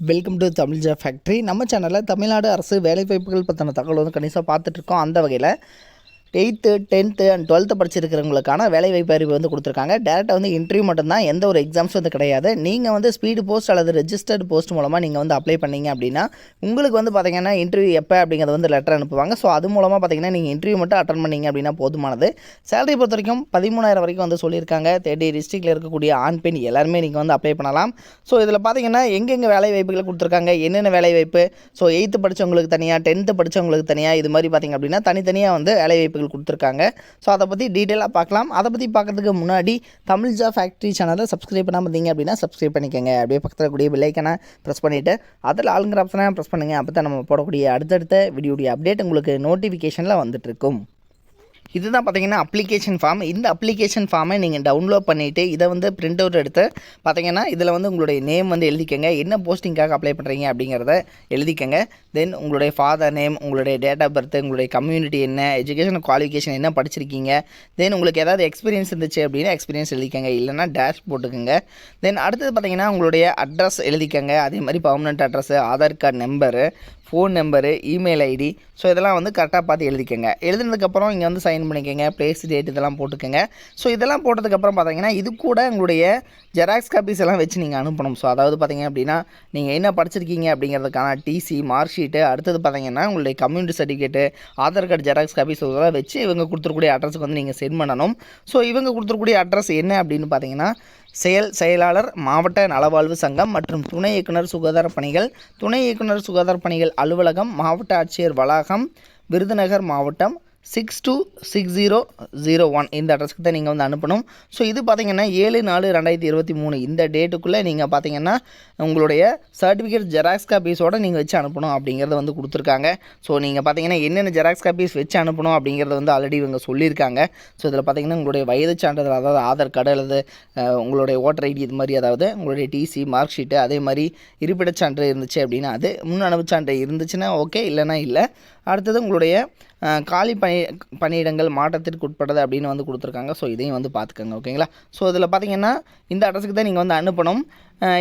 Welcome to Tamil job factory. நம்ம சேனலில் தமிழ்நாடு அரசு வேலைவாய்ப்புகள் பற்றின தகவல் வந்து கணிசாக பார்த்துட்ருக்கோம். அந்த வகையில் 8th 10th அண்ட் 12th படிச்சிருக்கிறவங்களுக்கான வேலைவாய்ப்பு அறிவு வந்து கொடுத்துருக்காங்க. டேரெக்டாக வந்து இன்டர்வியூ மட்டும்தான், எந்த ஒரு எக்ஸாம்ஸும் வந்து கிடையாது. நீங்கள் வந்து ஸ்பீடு போஸ்ட் அல்லது ரெஜிஸ்டர்டு போஸ்ட் மூலமாக நீங்கள் வந்து அப்ளை பண்ணிங்க அப்படின்னா உங்களுக்கு வந்து பார்த்திங்கன்னா இன்டர்வியூ எப்போ அப்படிங்கிறது வந்து லெட்டர் அனுப்புவாங்க. ஸோ அது மூலமாக பார்த்திங்கன்னா நீங்கள் இன்டர்வியூ மட்டும் அட்டன் பண்ணிங்க அப்படின்னா போதுமானது. சேலரி பொறுத்த வரைக்கும் 13,000 வரைக்கும் வந்து சொல்லியிருக்காங்க. 30 டிஸ்ட்ரிக்டில் இருக்கக்கூடிய ஆண் பெண் எல்லாருமே நீங்கள் வந்து அப்ளை பண்ணலாம். ஸோ இதில் பார்த்திங்கன்னா எங்கெங்கே வேலைவாய்ப்புகளை கொடுத்துருக்காங்க, என்னென்ன வேலைவாய்ப்பு, ஸோ 8th படித்தவங்களுக்கு தனியாக, 10th படித்தவங்களுக்கு தனியாக, இது மாதிரி பார்த்திங்க அப்படின்னா தனித்தனியாக வந்து வேலைவாய்ப்புகள் கொடுத்துருக்காங்க. ஸோ அதை பற்றி டீட்டெயிலாக பார்க்கலாம். அதை பற்றி பார்க்கறதுக்கு முன்னாடி தமிழ் ஜாப் ஃபேக்ட்ரி சேனலை சப்ஸ்கிரைப் பண்ணாமல் இருந்தீங்க அப்படின்னா சப்ஸ்கிரைப் பண்ணிக்கோங்க. அப்படியே பக்கத்தில் கூடிய பெல் ஐக்கானை ப்ரெஸ் பண்ணிவிட்டு அதில் ஆளுங்கிற ஆப்ஷனை ப்ரெஸ் பண்ணுங்கள். அப்போ தான் நம்ம போடக்கூடிய அடுத்தடுத்த வீடியோடைய அப்டேட் உங்களுக்கு நோட்டிஃபிகேஷனில் வந்துட்டுருக்கும். இதுதான் பார்த்தீங்கன்னா அப்ளிகேஷன் ஃபார்ம். இந்த அப்ளிகேஷன் ஃபார்மை நீங்கள் டவுன்லோட் பண்ணிவிட்டு இதை வந்து பிரிண்ட் அவுட் எடுத்து பார்த்தீங்கன்னா இதில் வந்து உங்களுடைய நேம் வந்து எழுதிக்கங்க, என்ன போஸ்டிங்காக அப்ளை பண்ணுறீங்க அப்படிங்கிறத எழுதிக்கங்க. தென் உங்களுடைய ஃபாதர் நேம், உங்களுடைய டேட் ஆஃப் பர்த், உங்களுடைய கம்யூனிட்டி என்ன, எஜுகேஷன் குவாலிஃபிகேஷன் என்ன படிச்சிருக்கீங்க, தென் உங்களுக்கு ஏதாவது எக்ஸ்பீரியன்ஸ் இருந்துச்சு அப்படின்னா எக்ஸ்பீரியன்ஸ் எழுதிக்கங்க, இல்லைனா டேஷ் போட்டுக்கோங்க. தென் அடுத்தது பார்த்தீங்கன்னா உங்களுடைய அட்ரஸ் எழுதிக்கங்க. அதே மாதிரி permanent address, Aadhaar card number, phone number, email ID, so இதெல்லாம் வந்து கரெக்டாக பார்த்து எழுதிக்கங்க. எழுதுனதுக்கப்புறம் இங்கே வந்து சைன் பண்ணிக்கோங்க, ப்ளேஸ் டேட் இதெல்லாம் போட்டுக்கோங்க. ஸோ இதெல்லாம் போட்டதுக்கப்புறம் பார்த்தீங்கன்னா இது கூட உங்களுடைய ஜெராக்ஸ் காப்பீஸ் எல்லாம் வச்சு நீங்கள் அனுப்பணும். ஸோ அதாவது பார்த்தீங்க அப்படின்னா நீங்கள் என்ன படிச்சிருக்கீங்க அப்படிங்கிறதுக்கான டிசி, மார்க் ஷீட்டு, அடுத்தது பார்த்தீங்கன்னா உங்களுடைய community certificate, Aadhaar card xerox copies இதெல்லாம் வச்சு இவங்க கொடுத்துருக்கூடிய அட்ரஸுக்கு வந்து நீங்கள் சென்ட் பண்ணணும். ஸோ இவங்க கொடுத்துருக்கூடிய அட்ரஸ் என்ன அப்படின்னு பார்த்தீங்கன்னா செயலாளர் மாவட்ட நலவாழ்வு சங்கம் மற்றும் துணை இயக்குனர் சுகாதார பணிகள், துணை இயக்குனர் சுகாதார பணிகள் அலுவலகம், மாவட்ட ஆட்சியர் வளாகம், விருதுநகர் மாவட்டம் 626001 இந்த அட்ரஸ்க்கு தான் நீங்கள் வந்து அனுப்பணும். ஸோ இது பார்த்தீங்கன்னா 7/4/2023 இந்த டேட்டுக்குள்ளே நீங்கள் பார்த்தீங்கன்னா உங்களுடைய சர்டிஃபிகேட் ஜெராக்ஸ் காப்பீஸோடு நீங்கள் வச்சு அனுப்பணும் அப்படிங்கிறத வந்து கொடுத்துருக்காங்க. ஸோ நீங்கள் பார்த்தீங்கன்னா என்னென்ன ஜெராக்ஸ் காப்பீஸ் வச்சு அனுப்பணும் அப்படிங்கிறத வந்து ஆல்ரெடி இவங்க சொல்லியிருக்காங்க. ஸோ இதில் பார்த்தீங்கன்னா உங்களுடைய வயது சான்றிதழ், அதாவது ஆதார் கார்டு அல்லது உங்களுடைய ஓட்டர் ஐடி, இது மாதிரி, அதாவது உங்களுடைய டிசி, மார்க் ஷீட்டு, அதே மாதிரி இருப்பிடச் சான்று இருந்துச்சு அப்படின்னா அது, முன் அனுபவச் சான்று இருந்துச்சுன்னா ஓகே, இல்லைனா இல்லை. அடுத்தது உங்களுடைய காலி பணியிடங்கள் மாற்றத்திற்கு உட்பட்டது அப்படின்னு வந்து கொடுத்துருக்காங்க. ஸோ இதையும் வந்து பார்த்துக்கோங்க, ஓகேங்களா. ஸோ இதில் பார்த்தீங்கன்னா இந்த அட்ரஸுக்கு தான் நீங்கள் வந்து அனுப்பணும்.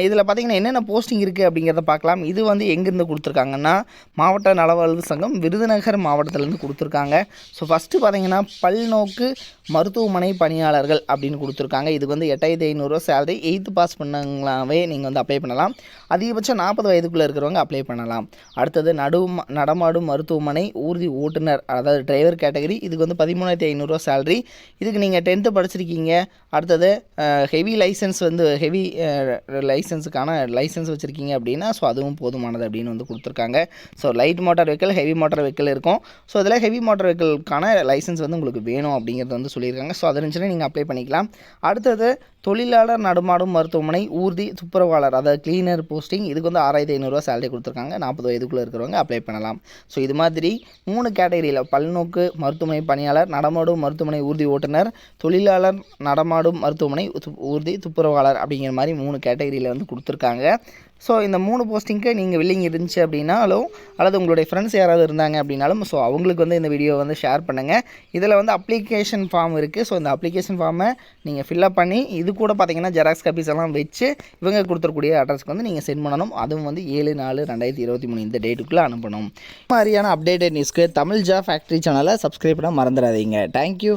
இதில் பார்த்தீங்கன்னா என்னென்ன போஸ்டிங் இருக்குது அப்படிங்கிறத பார்க்கலாம். இது வந்து எங்கேருந்து கொடுத்துருக்காங்கன்னா மாவட்ட நலவாழ்வு சங்கம் விருதுநகர் மாவட்டத்திலேருந்து கொடுத்துருக்காங்க. ஸோ ஃபஸ்ட்டு பார்த்தீங்கன்னா பல்நோக்கு மருத்துவமனை பணியாளர்கள் அப்படின்னு கொடுத்துருக்காங்க. இதுக்கு வந்து 8,500 சேலரி, 8th பாஸ் பண்ணவங்களாவே நீங்கள் வந்து அப்ளை பண்ணலாம். அதிகபட்சம் 40 வயதுக்குள்ளே இருக்கிறவங்க அப்ளை பண்ணலாம். அடுத்தது நடமாடும் மருத்துவமனை ஊர்தி ஓட்டுநர், அதாவது டிரைவர் கேட்டகரி, இதுக்கு வந்து 13,500 சேலரி. இதுக்கு நீங்கள் 10th படிச்சிருக்கீங்க. அடுத்தது ஹெவி லைசன்ஸ் வந்து ஹெவி லைசன்ஸுக்கான லைசன்ஸ் வச்சுருக்கீங்க அப்படின்னா ஸோ அதுவும் போதுமானது அப்படின்னு வந்து கொடுத்துருக்காங்க. So light motor vehicle, heavy motor vehicle இருக்கும். ஸோ இதில் ஹெவி மோட்டார் வெஹிக்கிள்கான லைசன்ஸ் வந்து உங்களுக்கு வேணும் அப்படிங்கிறது வந்து சொல்லியிருக்காங்க. ஸோ அது இருந்துச்சுன்னா நீங்கள் அப்ளை பண்ணிக்கலாம். அடுத்தது தொழிலாளர் நடமாடும் மருத்துவமனை ஊர்தி துப்புரவாளர், அதாவது கிளீனர் போஸ்டிங், இதுக்கு வந்து 6,500 சேலரி கொடுத்துருக்காங்க. 40 வயதுக்குள்ளே இருக்கிறவங்க அப்ளை பண்ணலாம். ஸோ இது மாதிரி 3 கேட்டகரியில் பல்நோக்கு மருத்துவமனை பணியாளர், நடமாடும் மருத்துவமனை ஊர்தி ஓட்டுநர், தொழிலாளர் நடமாடும் மருத்துவமனை ஊர்தி துப்புரவாளர் அப்படிங்கிற மாதிரி 3 கேட்டகரியில் வந்து கொடுத்துருக்காங்க. ஸோ இந்த 3 போஸ்டிங்க்கு நீங்கள் வில்லிங் இருந்துச்சு அப்படின்னாலும் அல்லது உங்களுடைய ஃப்ரெண்ட்ஸ் யாராவது இருந்தாங்க அப்படின்னாலும் ஸோ அவங்களுக்கு வந்து இந்த வீடியோ வந்து ஷேர் பண்ணுங்கள். இதில் வந்து அப்ளிகேஷன் ஃபார்ம் இருக்குது. ஸோ இந்த அப்ளிகேஷன் ஃபார்மை நீங்கள் ஃபில்அப் பண்ணி இது கூட பார்த்தீங்கன்னா ஜெராக்ஸ் காப்பீஸ் எல்லாம் வச்சு இவங்க கொடுத்துருக்கூடிய அட்ரஸ்க்கு வந்து நீங்கள் சென்ட் பண்ணணும். அதுவும் வந்து 7/4/2023 இந்த டேட்டுக்குள்ளே அனுப்பணும். மாதிரியான அப்டேட்டட் நியூஸ்க்கு தமிழ் ஜாப் ஃபேக்ட்ரி சேனலை சப்ஸ்கிரைப் பண்ண மறந்துடாதீங்க. தேங்க்யூ.